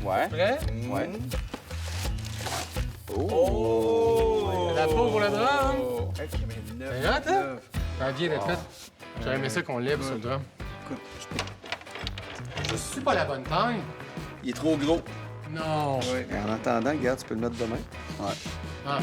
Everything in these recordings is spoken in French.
Voilà. Ouais. Prêt? Ouais. La peau pour le drum. C'est hot, hein? Ça vient d'être fait. J'aurais aimé ça qu'on lève sur le drum. Je suis pas la bonne taille. Il est trop gros. Non. Et en attendant, regarde, tu peux le mettre demain. Ouais. Ah.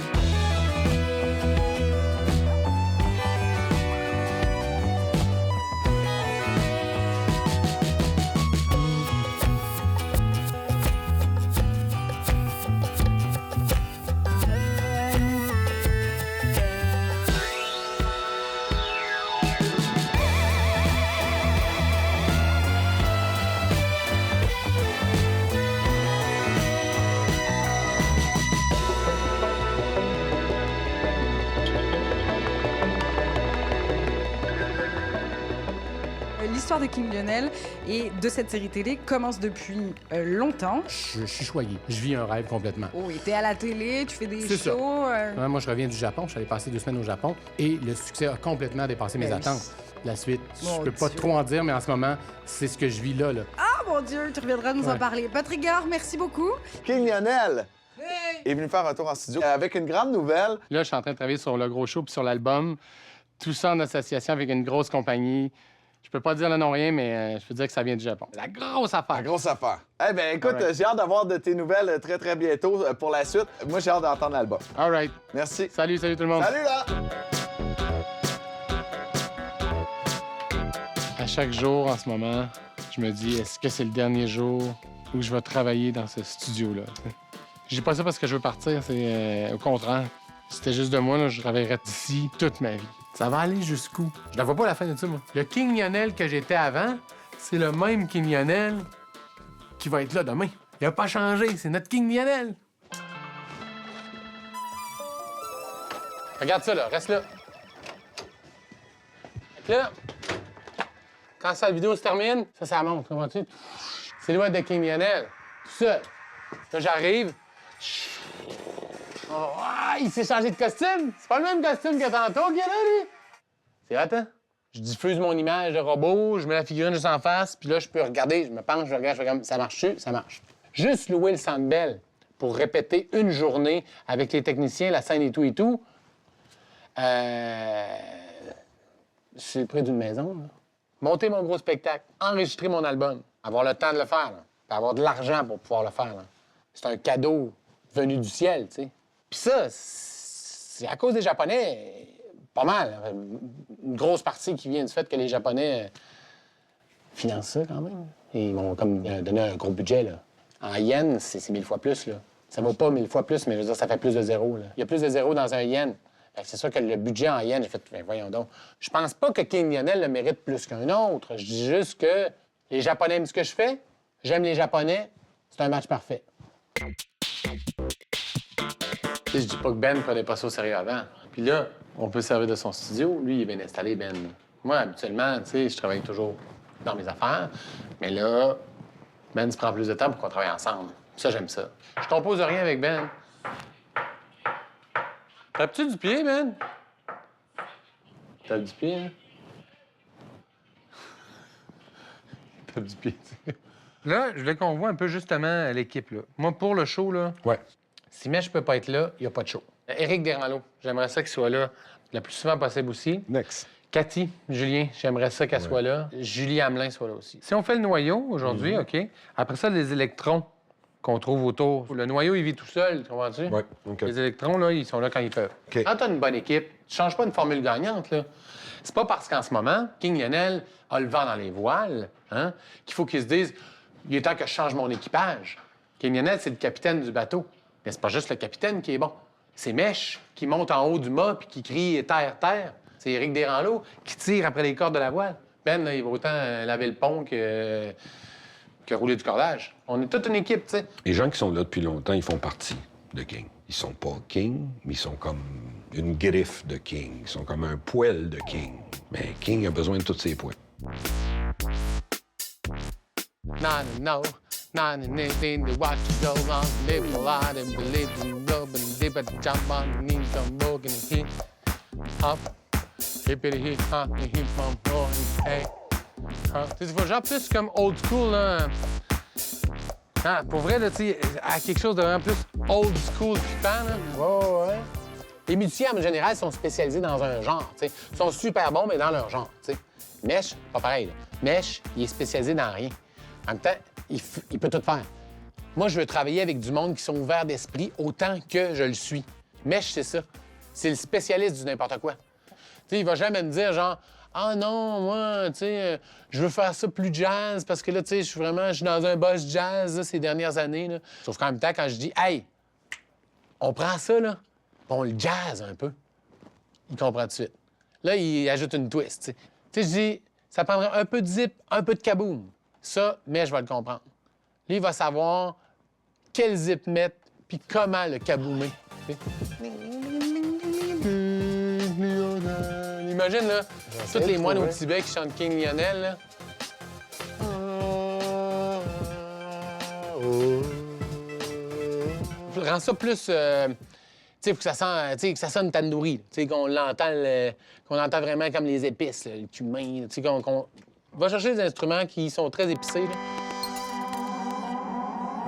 L'histoire de King Lionel et de cette série télé commence depuis longtemps. Je suis choyé. Je vis un rêve complètement. Oui, t'es à la télé, tu fais des C'est ça. shows. Ouais, moi, je reviens du Japon. Je suis allé passer 2 semaines au Japon et le succès a complètement dépassé mes Ben attentes. La suite, Mon je peux pas Dieu. trop en dire, mais en ce moment, c'est ce que je vis là. Ah mon Dieu, tu reviendras nous en Ouais. parler. Patrick Gard, merci beaucoup. King Lionel est venu faire un tour en studio avec une grande nouvelle. Là, je suis en train de travailler sur le gros show puis sur l'album. Tout ça en association avec une grosse compagnie. Je peux pas dire le nom rien, mais je peux dire que ça vient du Japon. La grosse affaire. La grosse affaire. Eh bien, écoute, Alright. j'ai hâte d'avoir de tes nouvelles très, très bientôt pour la suite. Moi, j'ai hâte d'entendre l'album. All right. Merci. Salut tout le monde. Salut, là! À chaque jour, en ce moment, je me dis, est-ce que c'est le dernier jour où je vais travailler dans ce studio-là? Je dis pas ça parce que je veux partir, c'est au contraire. Si c'était juste de moi, là, je travaillerais ici toute ma vie. Ça va aller jusqu'où? Je ne vois pas la fin de ça, moi. Le King Lionel que j'étais avant, c'est le même King Lionel qui va être là demain. Il a pas changé, c'est notre King Lionel. Regarde ça, là, reste là. Fait que là, quand sa vidéo se termine, ça monte, comprends-tu? Silhouette de King Lionel, tout seul. Là, j'arrive. Oh, ah, il s'est changé de costume. C'est pas le même costume que tantôt qu'il y a là, lui. C'est hot, hein? Je diffuse mon image de robot, je mets la figurine juste en face, puis là, je peux regarder, je me penche, je regarde, je fais comme, ça marche-tu? Ça marche. Juste louer le Centre Bell pour répéter une journée avec les techniciens, la scène et tout, c'est près d'une maison, là. Monter mon gros spectacle, enregistrer mon album, avoir le temps de le faire, là, puis avoir de l'argent pour pouvoir le faire, là. C'est un cadeau venu du ciel, tu sais. Puis ça, c'est à cause des Japonais, pas mal. Une grosse partie qui vient du fait que les Japonais financent ça quand même. Et ils m'ont comme donné un gros budget, là. En yens, c'est 1000 fois plus, là. Ça vaut pas 1000 fois plus, mais je veux dire, ça fait plus de zéro, là. Il y a plus de zéro dans un yen. Fait que c'est sûr que le budget en yens, j'ai fait, ben voyons donc. Je pense pas que King Lionel le mérite plus qu'un autre. Je dis juste que les Japonais aiment ce que je fais, j'aime les Japonais, c'est un match parfait. Tu sais, je dis pas que Ben prenait pas ça au sérieux avant. Puis là, on peut se servir de son studio. Lui, il est bien installé, Ben. Moi, habituellement, tu sais, je travaille toujours dans mes affaires. Mais là, Ben se prend plus de temps pour qu'on travaille ensemble. Ça, j'aime ça. Je compose rien avec Ben. Tapes-tu du pied, Ben? Tapes du pied, hein? Tapes du pied, tu sais. Là, je voulais qu'on voit un peu justement l'équipe, là. Moi, pour le show, là... Ouais. Si Mèche peut pas être là, il n'y a pas de show. Éric Desranleau, j'aimerais ça qu'il soit là le plus souvent possible aussi. Next. Cathy, Julien, j'aimerais ça qu'elle soit là. Julie Hamelin soit là aussi. Si on fait le noyau aujourd'hui, OK, après ça, les électrons qu'on trouve autour. Le noyau, il vit tout seul, tu comprends-tu? Ouais, OK. Les électrons, là, ils sont là quand ils peuvent. OK. Quand tu as une bonne équipe, tu changes pas une formule gagnante, là. C'est pas parce qu'en ce moment, King Lionel a le vent dans les voiles, hein, qu'il faut qu'ils se disent il est temps que je change mon équipage. King Lionel, c'est le capitaine du bateau. Mais c'est pas juste le capitaine qui est bon. C'est Mèche qui monte en haut du mât puis qui crie « Terre, terre ». C'est Éric Desranleau qui tire après les cordes de la voile. Ben, là, il va autant laver le pont que rouler du cordage. On est toute une équipe, tu sais. Les gens qui sont là depuis longtemps, ils font partie de King. Ils sont pas King, mais ils sont comme une griffe de King. Ils sont comme un poil de King. Mais King a besoin de tous ses poils. No, not anything to watch you go on, live a lot and believe in love and live at jump on the knees, come walk and hit up, hippity hit, hip hop, hey. Tu sais, il faut genre plus comme old school, là. Ah, pour vrai, là, tu sais, à quelque chose de vraiment plus old school trippant, là. Ouais. Les musiciens, en général, sont spécialisés dans un genre, tu sais. Ils sont super bons, mais dans leur genre, tu sais. Mesh, pas pareil, là. Mesh, il est spécialisé dans rien. En même temps, il peut tout faire. Moi, je veux travailler avec du monde qui sont ouverts d'esprit autant que je le suis. Mesh, c'est ça. C'est le spécialiste du n'importe quoi. Tu sais, il va jamais me dire, genre, « Ah non, moi, tu sais, je veux faire ça plus jazz parce que là, tu sais, je suis dans un buzz jazz là, ces dernières années. » là. Sauf qu'en même temps, quand je dis, « Hey, on prend ça, là, puis on le jazz un peu. » Il comprend tout de suite. Là, il ajoute une twist, tu sais. Tu sais, je dis, ça prendrait un peu de zip, un peu de kaboom. Ça, mais je vais le comprendre. Lui, il va savoir quel zip mettre puis comment le kaboomer. tu sais. Imagine, là, tous les moines au Tibet qui chantent King Lionel, là. Rends ça plus... tu sais, que ça sonne tandoori. Tu sais, qu'on entend vraiment comme les épices, là, le cumin. Tu sais, qu'on va chercher des instruments qui sont très épicés, là.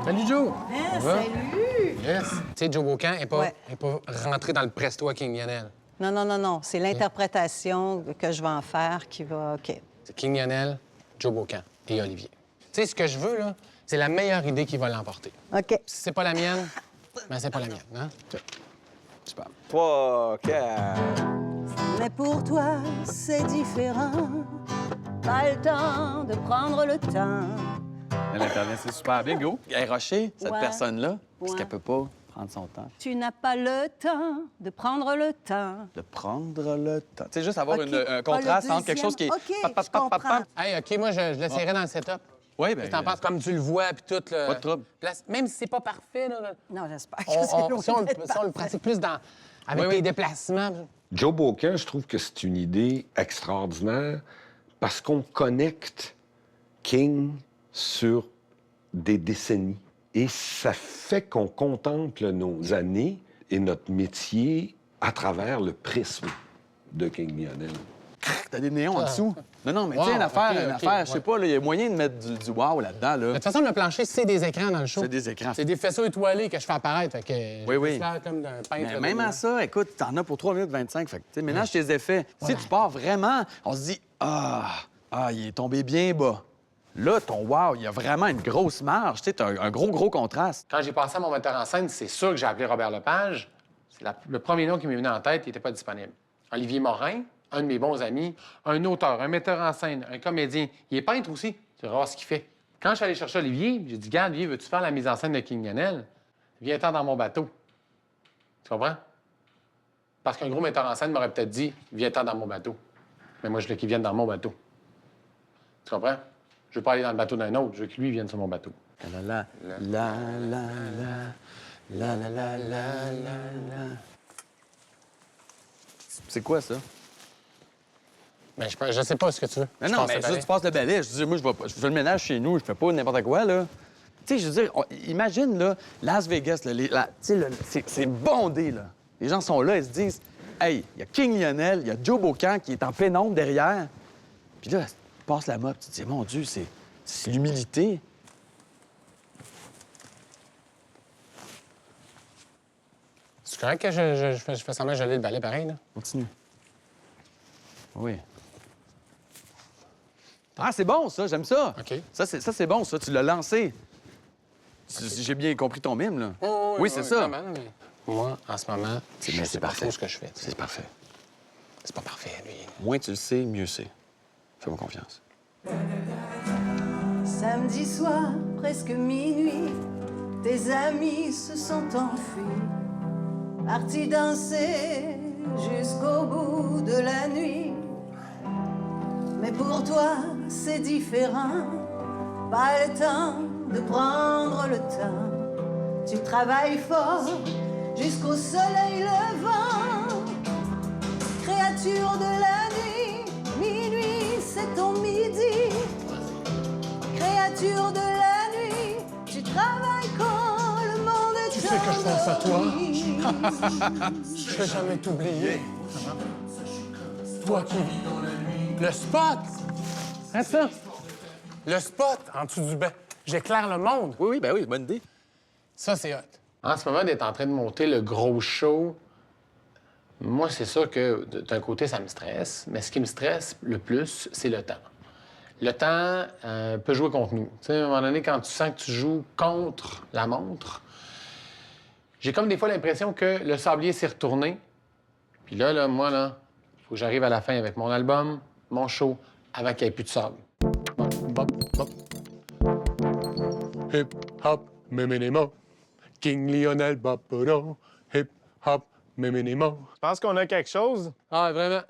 Salut, Joe! Hein, Ça va? salut! Yes! Tu sais, Joe Bocan n'est pas, Ouais. est pas rentré dans le presto à King Lionel. Non. C'est l'interprétation que je vais en faire qui va... OK. C'est King Lionel, Joe Bocan et Olivier. Tu sais, ce que je veux, là, c'est la meilleure idée qui va l'emporter. OK. Si c'est pas la mienne, ben c'est pas la mienne, hein? Super. 3, 4. Mais pour toi, c'est différent. Pas le temps de prendre le temps. Elle intervient, c'est super bien. Go. Elle est rushée, cette Ouais. personne-là, parce Ouais. qu'elle peut pas prendre son temps. Tu n'as pas le temps de prendre le temps. De prendre le temps. Tu sais, juste avoir OK. un contraste Ah, le entre quelque chose qui est... deuxième. OK, pap, pap, je pap, pap, comprends. pap. Hey, OK, moi, je l'essayerai dans le setup. Oui, Qu'est-ce bien... que t'en penses? Comme tu le vois, puis tout, là. Pas de trouble. Même si c'est pas parfait, là. Non, j'espère que On- c'est on- loin si, on, d'être si on le pratique plus avec Oui. les déplacements. Joe Bocan, je trouve que c'est une idée extraordinaire parce qu'on connecte King sur des décennies. Et ça fait qu'on contemple nos années et notre métier à travers le prisme de King Lionel. T'as des néons en dessous. Non, mais tu sais, Wow, une affaire, OK, je sais pas, il y a moyen de mettre du wow là-dedans, là. De toute façon, le plancher, c'est des écrans dans le show. C'est des écrans. C'est des faisceaux étoilés que je fais apparaître. Fait que Oui. j'ai l'air comme d'un peintre. Mais même à ça, écoute, t'en as pour 3 minutes 25. Fait que, tu sais, ménage tes effets. Si tu pars vraiment, on se dit, il est tombé bien bas. Là, ton wow, il y a vraiment une grosse marge. Tu sais, t'as un gros contraste. Quand j'ai passé à mon metteur en scène, c'est sûr que j'ai appelé Robert Lepage. C'est le premier nom qui m'est venu en tête, il n'était pas disponible. Olivier Morin, un de mes bons amis, un auteur, un metteur en scène, un comédien. Il est peintre aussi. Tu vas voir ce qu'il fait. Quand je suis allé chercher Olivier, j'ai dit, Garde, Olivier, veux-tu faire la mise en scène de King Lionel? Viens-t'en dans mon bateau. Tu comprends? Parce qu'un gros metteur en scène m'aurait peut-être dit, viens-t'en dans mon bateau. Mais moi, je veux qu'il vienne dans mon bateau. Tu comprends? Je veux pas aller dans le bateau d'un autre, je veux que lui vienne sur mon bateau. C'est quoi, ça? Mais je sais pas ce que tu veux. Mais Je non, pense mais que ça, pareil. tu passes le balai. Je dis, moi, je fais le ménage chez nous, je fais pas n'importe quoi, là. Tu sais, je veux dire, imagine, là, Las Vegas, là, tu sais, c'est bondé, là. Les gens sont là, ils se disent, hey, il y a King Lionel, il y a Joe Bocan qui est en pénombre derrière. Puis là, tu passes la mop, tu te dis, mon Dieu, c'est l'humilité. C'est correct que je fais semblant que j'allais le balai pareil, là? Continue. Oui. Ah, c'est bon, ça, j'aime ça. OK. Ça, c'est bon, ça, tu l'as lancé. J'ai bien compris ton mime, là. Oui, c'est ça. clairement, mais moi, en ce moment, je c'est sais pas parfait. trop ce que je fais. tu sais. C'est parfait. C'est pas parfait, lui. Moins tu le sais, mieux c'est. Fais-moi confiance. Samedi soir, presque minuit, tes amis se sont enfuis, partis danser jusqu'au bout de la nuit. Mais pour toi, c'est différent, pas le temps de prendre le temps. Tu travailles fort jusqu'au soleil levant, créature de la nuit, minuit, c'est ton midi. Créature de la nuit, tu travailles quand le monde est Tu sais que je pense à toi. endormi. Je vais jamais t'oublier. Toi qui... Le spot! Hein, ça? Le spot en dessous du banc. J'éclaire le monde. Oui, ben oui, bonne idée. Ça, c'est hot. En ce moment, d'être en train de monter le gros show, moi, c'est sûr que d'un côté, ça me stresse, mais ce qui me stresse le plus, c'est le temps. Le temps peut jouer contre nous. Tu sais, à un moment donné, quand tu sens que tu joues contre la montre, j'ai comme des fois l'impression que le sablier s'est retourné. Puis là, moi, il faut que j'arrive à la fin avec mon album, mon show, avant qu'il n'y ait plus de sable. Bop, bop, bop. Hip, hop, méménémo. King Lionel Baporo. Hip, hop, méménémo. Je pense qu'on a quelque chose. Ah, vraiment.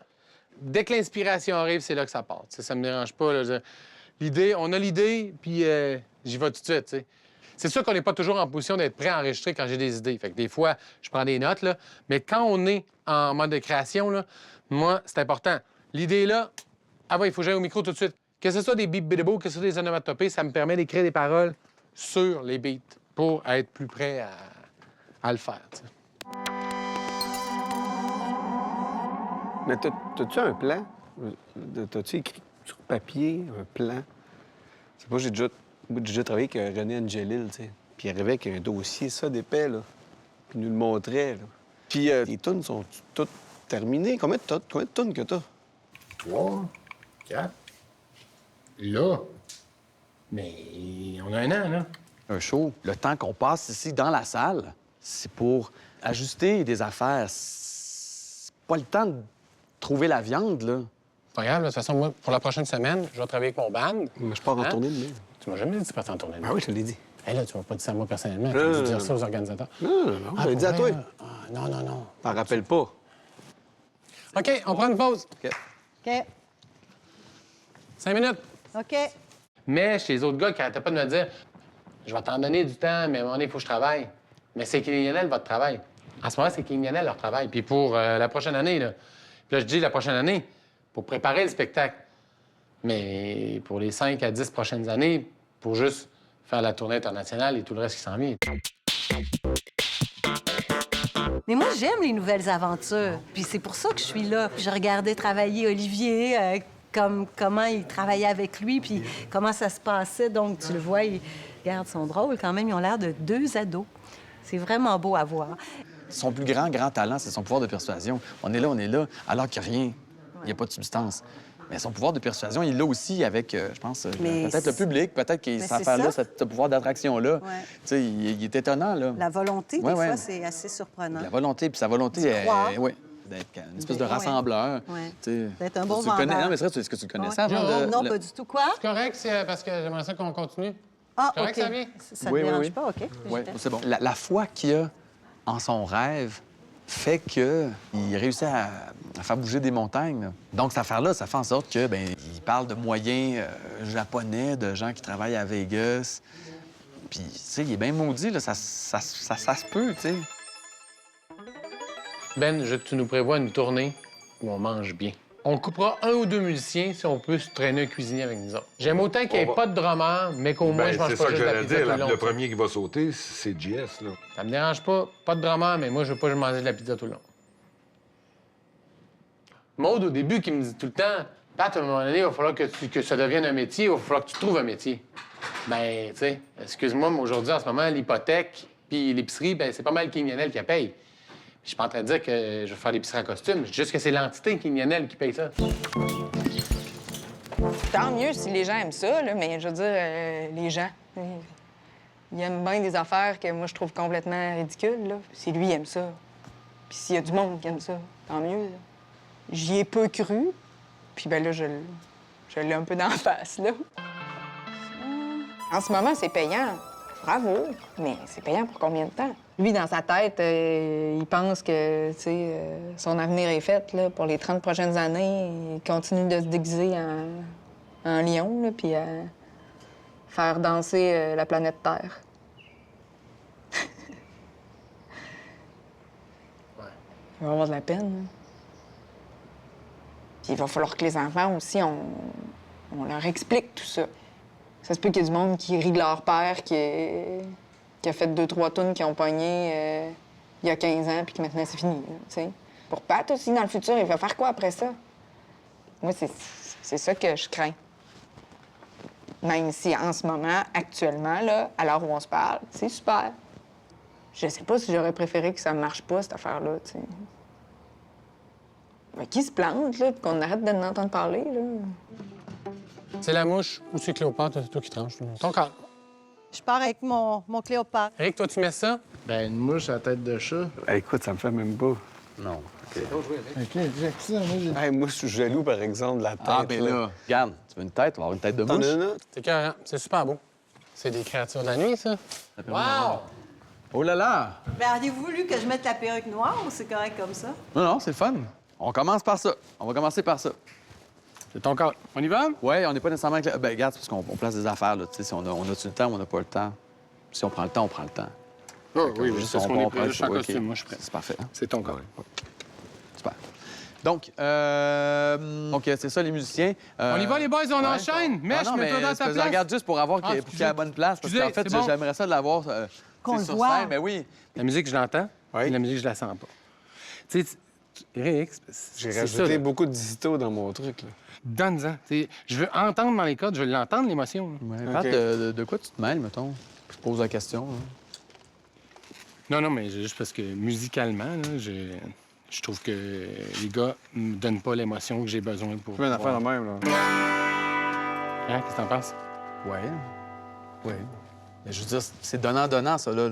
Dès que l'inspiration arrive, c'est là que ça part. T'sais, ça me dérange pas. Là. L'idée, on a l'idée, puis j'y vais tout de suite. T'sais. C'est sûr qu'on n'est pas toujours en position d'être prêt à enregistrer quand j'ai des idées. Fait que des fois, je prends des notes, là. Mais quand on est en mode de création, là, moi, c'est important. L'idée là, ah ouais, il faut que j'aille au micro tout de suite. Que ce soit des beats bidebo, que ce soit des onomatopées, ça me permet d'écrire des paroles sur les beats pour être plus prêt à le faire. T'sais. Mais t'as-tu un plan? T'as-tu écrit sur papier un plan? C'est pas, j'ai déjà travaillé avec René Angelil, tu sais. Puis il arrivait avec un dossier, ça, d'épais, là. Puis il nous le montrait, là. Puis les tunes sont toutes terminées. Combien de tunes que t'as? 3, 4. Là. Mais on a un an, là. Un show, le temps qu'on passe ici dans la salle, c'est pour ajuster des affaires. C'est pas le temps de trouver la viande, là. Pas grave, là, de toute façon, moi, pour la prochaine semaine, je vais travailler avec mon band. Mais je pars en Hein? tournée demain. Tu m'as jamais dit que tu partais en tournée. Ah oui, je te l'ai dit. Hé, là, tu m'as pas dit ça à moi personnellement. Tu Non, as non, dire non. ça aux organisateurs. Non, je l'ai dit à pour toi. vrai, là? Ah, non, non, non. T'en rappelles pas. OK, on prend une pause. OK. 5 minutes. OK. Mais chez les autres gars qui n'arrêtaient pas de me dire je vais t'en donner du temps, mais à un moment donné, il faut que je travaille. Mais c'est King Lionel, votre travail. En ce moment, c'est King Lionel, leur travail. Puis pour la prochaine année, là. Puis là, je dis la prochaine année, pour préparer le spectacle. Mais pour les 5 à 10 prochaines années, pour juste faire la tournée internationale et tout le reste qui s'en vient. Mais moi, j'aime les nouvelles aventures. Puis c'est pour ça que je suis là. Puis je regardais travailler Olivier, comment il travaillait avec lui, puis comment ça se passait. Donc, tu le vois, ils sont drôles quand même. Ils ont l'air de 2 ados. C'est vraiment beau à voir. Son plus grand talent, c'est son pouvoir de persuasion. On est là, alors qu'il n'y a rien. Il n'y a pas de substance. Mais son pouvoir de persuasion, il l'a aussi avec, je pense, Mais peut-être le public, peut-être qu'il Mais cette c'est affaire-là, ça. ce pouvoir d'attraction-là. Ouais. Tu sais, il est étonnant, là. La volonté, des Ouais, fois, ouais. c'est assez surprenant. La volonté, puis sa volonté, D'y croire. oui, d'être une espèce de Ouais. rassembleur. Ouais. Tu sais, D'être un bon tu le connais- vendeur. Non, mais c'est vrai, est-ce que tu le connaissais Ouais. avant? Non, pas du tout. Quoi? C'est correct, c'est parce que j'aimerais ça qu'on continue. Ah, C'est correct, OK. ça vient? Ça Oui, te oui, dérange oui. pas? OK. Oui, J'étais- c'est bon. La foi qu'il a en son rêve fait qu'il réussit à faire bouger des montagnes. Là. Donc, cette affaire-là, ça fait en sorte que, ben, il parle de moyens japonais, de gens qui travaillent à Vegas. Puis, tu sais, il est bien maudit, là. Ça se peut, tu sais. Ben, tu nous prévois une tournée où on mange bien. On coupera 1 ou 2 musiciens si on peut se traîner un cuisinier avec nous autres. J'aime autant qu'il n'y ait pas de drummer, mais qu'au moins Ben, je mange c'est pas ça que juste de la j'allais pizza dire. tout le long. Le premier qui va sauter, c'est JS, là. Ça me dérange pas de drummer, mais moi, je veux pas manger de la pizza tout le long. Maude, au début, qui me dit tout le temps, Pat, à un moment donné, il va falloir que ça devienne un métier, il va falloir que tu trouves un métier. Ben, tu sais, excuse-moi, mais aujourd'hui, en ce moment, l'hypothèque puis l'épicerie, ben, c'est pas mal King Lionel qui la paye. Je suis pas en train de dire que je vais faire l'épicerie en costume, je dis juste que c'est l'entité King Lionel qui paye ça. Tant mieux si les gens aiment ça, là, mais je veux dire, les gens, ils aiment bien des affaires que moi, je trouve complètement ridicules. Là. Si lui aime ça, puis s'il y a du monde qui aime ça, tant mieux. Là. J'y ai peu cru, puis ben là, je l'ai un peu d'en face, là. En ce moment, c'est payant. Bravo, mais c'est payant pour combien de temps? Lui, dans sa tête, il pense que, tu sais, son avenir est fait, là, pour les 30 prochaines années. Il continue de se déguiser en lion, là, puis à faire danser la planète Terre. Il va avoir de la peine, là. Puis il va falloir que les enfants aussi, on leur explique tout ça. Ça se peut qu'il y ait du monde qui rit de leur père, qui a fait 2-3 tunes qui ont pogné il y a 15 ans, puis que maintenant, c'est fini, là, tu sais. Pour Pat aussi, dans le futur, il va faire quoi après ça? Moi, c'est ça que je crains. Même si en ce moment, actuellement, là, à l'heure où on se parle, c'est super. Je sais pas si j'aurais préféré que ça marche pas, cette affaire-là, tu sais. Mais qui se plante, là, puis qu'on arrête de l'entendre parler, là? C'est la mouche ou c'est Cléopâtre, c'est toi qui tranches. Ton corps. Je pars avec mon Cléopâtre. Eric, toi, tu mets ça? Ben, une mouche à tête de chat. Écoute, ça me fait même pas. Non. OK, j'ai ça. Moi, j'ai... Hey, moi, je suis jaloux, par exemple, de la tête. Ah, ben là, regarde, tu veux une tête, tu vas avoir une tête de T'en mouche. as une autre? C'est carré. C'est super beau. C'est des créatures de la nuit, ça. Wow! Oh là là! Ben, auriez-vous voulu que je mette la perruque noire ou c'est correct comme ça? Non, non, c'est le fun. On commence par ça. On va commencer par ça. C'est ton corps. On y va? Ouais, on n'est pas nécessairement... Ben, regarde, c'est parce qu'on place des affaires, là. Tu sais, si on a-tu le temps ou on n'a pas le temps? Si on prend le temps, on prend le temps. Oh, oui, Juste, juste parce qu'on on est prend prêt. le Je suis en choix, costume, OK. moi, je suis prêt. C'est parfait. Hein? C'est ton corps. Super. Donc, c'est ça, les musiciens. On y va, les boys, on enchaîne. Mèche, non, mets-toi mais dans c'est ta parce que je place. regarde juste pour avoir qui est excusez. à la bonne place. Parce qu'en Excusez, fait, c'est bon. j'aimerais ça de l'avoir Qu'on sur le voit. scène. Mais oui. La musique, je l'entends. Oui. La musique, je la sens pas. Tu sais, Eric, J'ai c'est rajouté ça, là. beaucoup de digitaux dans mon truc, là. Donne-en. Tu sais, je veux entendre dans les codes, je veux l'entendre, l'émotion. Ouais, Pat, de quoi tu te mêles, mettons? Je te pose la question. Là. Non, non, mais juste parce que musicalement, là, je trouve que les gars me donnent pas l'émotion que j'ai besoin pour. Fais une affaire de même, là. Hein, qu'est-ce que t'en penses? Ouais. Oui. Mais je veux dire, c'est donnant-donnant, ça, là.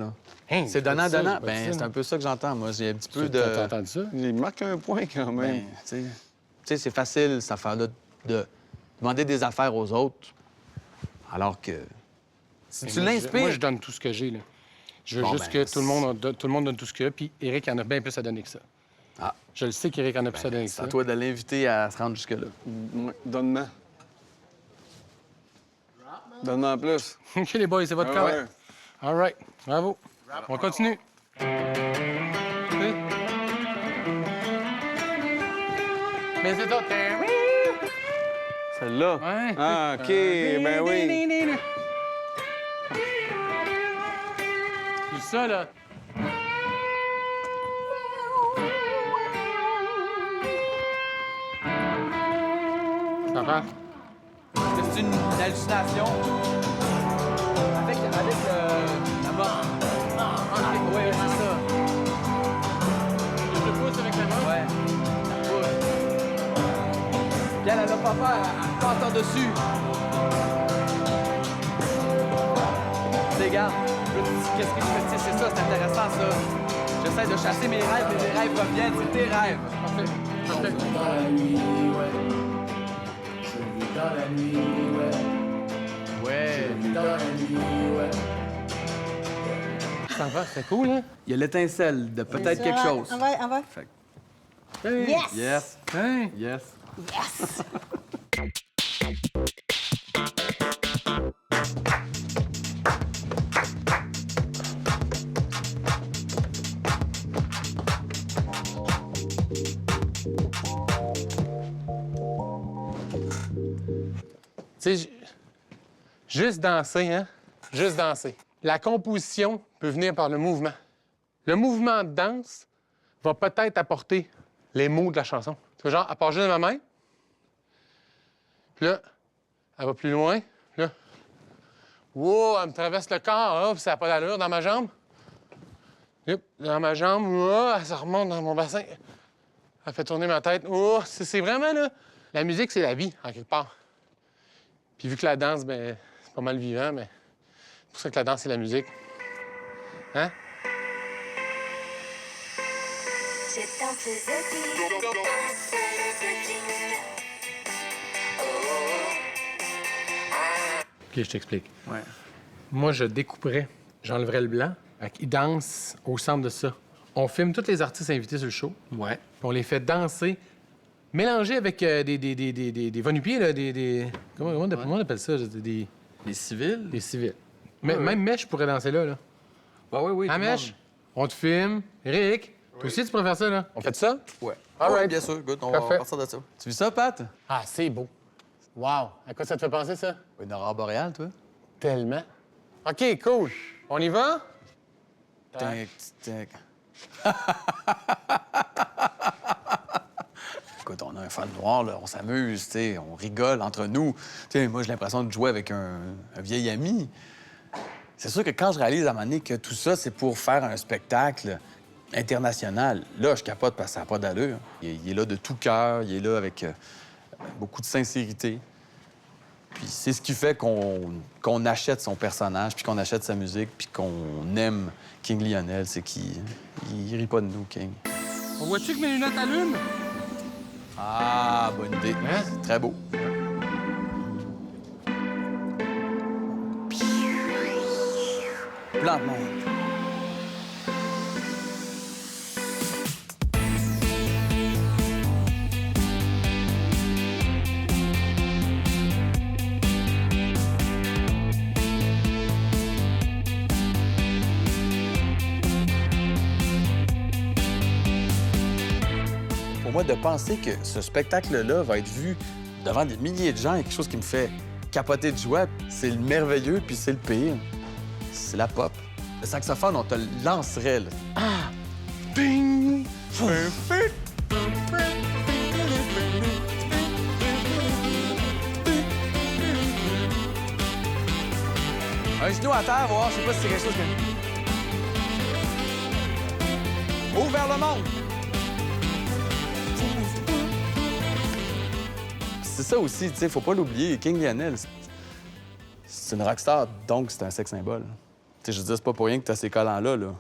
Hein, C'est pas dit ça, donnant-donnant. j'ai pas dit Ben, ça. c'est un peu ça que j'entends, moi. J'ai un petit peu de... T'as entendu ça? Il marque un point, quand Ben, même. tu sais, c'est facile, cette affaire-là, de demander des affaires aux autres, alors que... Si tu Moi, l'inspires... je donne tout ce que j'ai, là. Je veux Bon, juste ben, que tout le monde donne tout ce qu'il a, puis Eric en a bien plus à donner que ça. Ah. Je le sais qu'Éric en a plus à donner que C'est ça. à toi de l'inviter à se rendre jusque-là. Ouais, donne-moi. Donne-moi en plus. OK, les boys, c'est votre Ah corps. ouais. All right. Bravo. On continue. OK. Mais c'est toi. Celle-là? Ouais. Ah, OK, ben oui. C'est ça, là. Ça va? C'est une hallucination. Avec la mort. OK, oui, c'est ça. Je te pousse avec la main. Ouais. La pousse. Puis elle a pas peur, elle passe par-dessus. Regarde, qu'est-ce que je fais? Tu sais, c'est ça, c'est intéressant, ça. J'essaie de chasser mes rêves, mais les rêves reviennent, c'est tes rêves. Parfait. Parfait. Ouais. Ça va, c'est cool, hein? Il y a l'étincelle de peut-être quelque chose. On va. Hey. Yes! Yes. Hey. Yes. Yes! Tu sais, juste danser, hein? Juste danser. La composition peut venir par le mouvement. Le mouvement de danse va peut-être apporter les mots de la chanson. Tu vois, genre, elle part juste de ma main. Puis là, elle va plus loin. Là, wow, elle me traverse le corps. Hop, ça n'a pas d'allure dans ma jambe. Hop, dans ma jambe, wow, elle se remonte dans mon bassin. Elle fait tourner ma tête. Oh, c'est vraiment, là... La musique, c'est la vie, en quelque part. Puis vu que la danse, ben, c'est pas mal vivant, mais c'est pour ça que la danse, c'est la musique. Hein? OK, je t'explique. Ouais. Moi, je découperais, j'enlèverais le blanc. Ils dansent au centre de ça. On filme tous les artistes invités sur le show. Ouais. Puis on les fait danser, mélangés avec des va-nu-pieds, là, comment on appelle ça? Des Les civils? civils. Mais, même Mèche pourrait danser là. Bah oui, oui. Ah, tout le monde. Mèche, on te filme. Rick, toi aussi, tu pourrais faire ça, là. On fait ça? Ouais. All Ouais, right. bien sûr. Good, on Parfait. va partir de ça. Tu vis ça, Pat? Ah, c'est beau. Wow. À quoi ça te fait penser, ça? Une aurore boréale, toi? Tellement. OK, cool. On y va? Tac, tac. écoute, on a un fun noir, là, on s'amuse, tu sais, on rigole entre nous. Tu sais, moi, j'ai l'impression de jouer avec un vieil ami. C'est sûr que quand je réalise à un moment donné que tout ça, c'est pour faire un spectacle international, là, je capote parce que ça n'a pas d'allure. Il est là de tout cœur, il est là avec beaucoup de sincérité. Puis c'est ce qui fait qu'on achète son personnage, puis qu'on achète sa musique, puis qu'on aime King Lionel, c'est qu'il rit pas de nous, King. On voit-tu que mes lunettes allument? Ah, bonne idée. Hein? Très beau. Plan de monde. Pour moi, de penser que ce spectacle-là va être vu devant des milliers de gens est quelque chose qui me fait capoter de joie. C'est le merveilleux, puis c'est le pire. C'est la pop. Le saxophone, on te le lancerait, là. Ah! Ding! Un genou à terre, voir, je sais pas si c'est quelque chose que... Ouvre vers le monde! C'est ça aussi, tu sais, faut pas l'oublier. King Lionel, c'est une rockstar, donc c'est un sex symbole. Tu sais, je veux dire, c'est pas pour rien que t'as ces collants-là, là.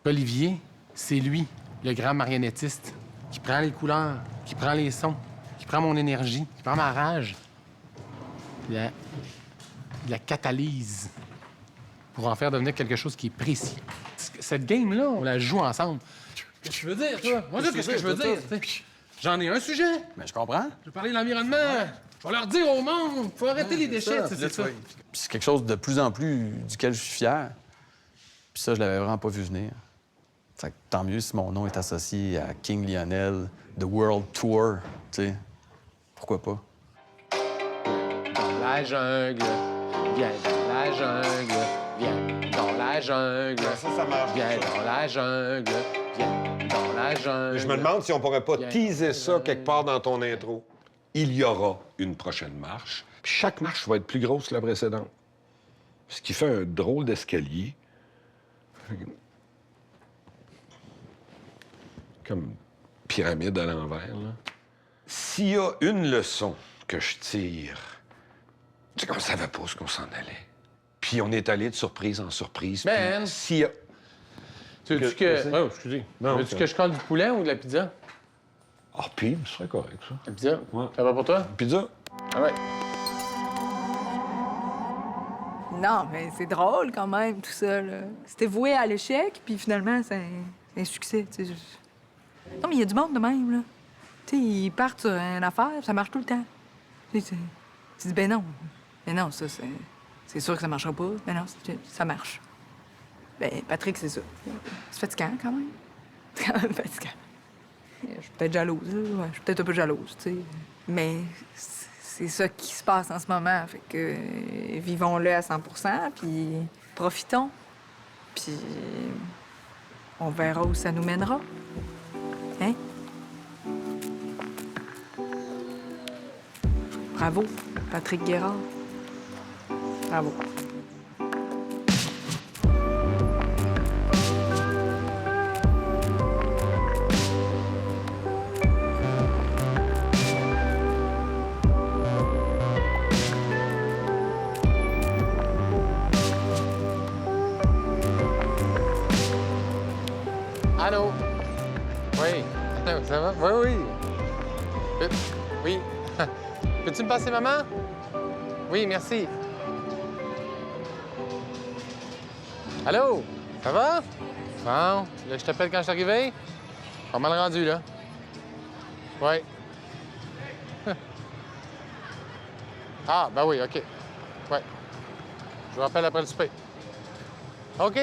Olivier, c'est lui, le grand marionnettiste, qui prend les couleurs, qui prend les sons, qui prend mon énergie, qui prend ma rage, il la catalyse pour en faire devenir quelque chose qui est précis. Cette game-là, on la joue ensemble. Qu'est-ce que tu veux dire, toi? Moi, c'est ce que je veux dire. J'en ai un sujet. Mais je comprends. Je veux parler de l'environnement. Je vais leur dire au monde, faut arrêter les déchets, c'est ça. Puis c'est quelque chose de plus en plus duquel je suis fier. Puis ça, je l'avais vraiment pas vu venir. Fait que tant mieux si mon nom est associé à King Lionel, The World Tour, tu sais. Pourquoi pas? Dans la jungle, viens dans la jungle, viens dans la jungle. Ça marche. Viens dans la jungle, viens dans la jungle. Je me demande si on pourrait pas Bien. teaser ça quelque part dans ton intro. Il y aura une prochaine marche. Puis chaque marche va être plus grosse que la précédente. Ce qui fait un drôle d'escalier. Comme pyramide à l'envers, là. S'il y a une leçon que je tire, c'est qu'on savait pas ce qu'on s'en allait. Puis on est allé de surprise en surprise. puis Ben. s'il y a... Tu veux-tu que... Oh, excusez. Non, Veux-tu ok. que je colle du poulet ou de la pizza? Ah, puis, ce serait correct, ça. La pizza? Ouais. Ça va pour toi? Pizza? Ah ouais. Non, mais c'est drôle quand même, tout ça. Là. C'était voué à l'échec, puis finalement, c'est un succès. Tu sais. Non, mais il y a du monde de même, là. Tu sais, ils partent sur une affaire, ça marche tout le temps. Tu sais, tu dis, ben non. Ben non, ça, c'est sûr que ça marchera pas. Ben non, ça marche. Ben, Patrick, c'est ça. C'est fatigant, quand même. C'est quand même fatigant. Je suis peut-être jalouse, là. Ouais, je suis peut-être un peu jalouse, tu sais. Mais c'est ça qui se passe en ce moment. Fait que vivons-le à 100 % puis profitons. Puis on verra où ça nous mènera. Hein? Bravo, Patrick Guérard. Bravo. Allô? Oui. Ça va? Oui, oui. Oui. Peux-tu me passer maman? Oui, merci. Allô? Ça va? Bon, là, je t'appelle quand je suis arrivé? Pas mal rendu, là. Oui. Ah, ben oui, OK. Ouais. Je vous rappelle après le souper. OK.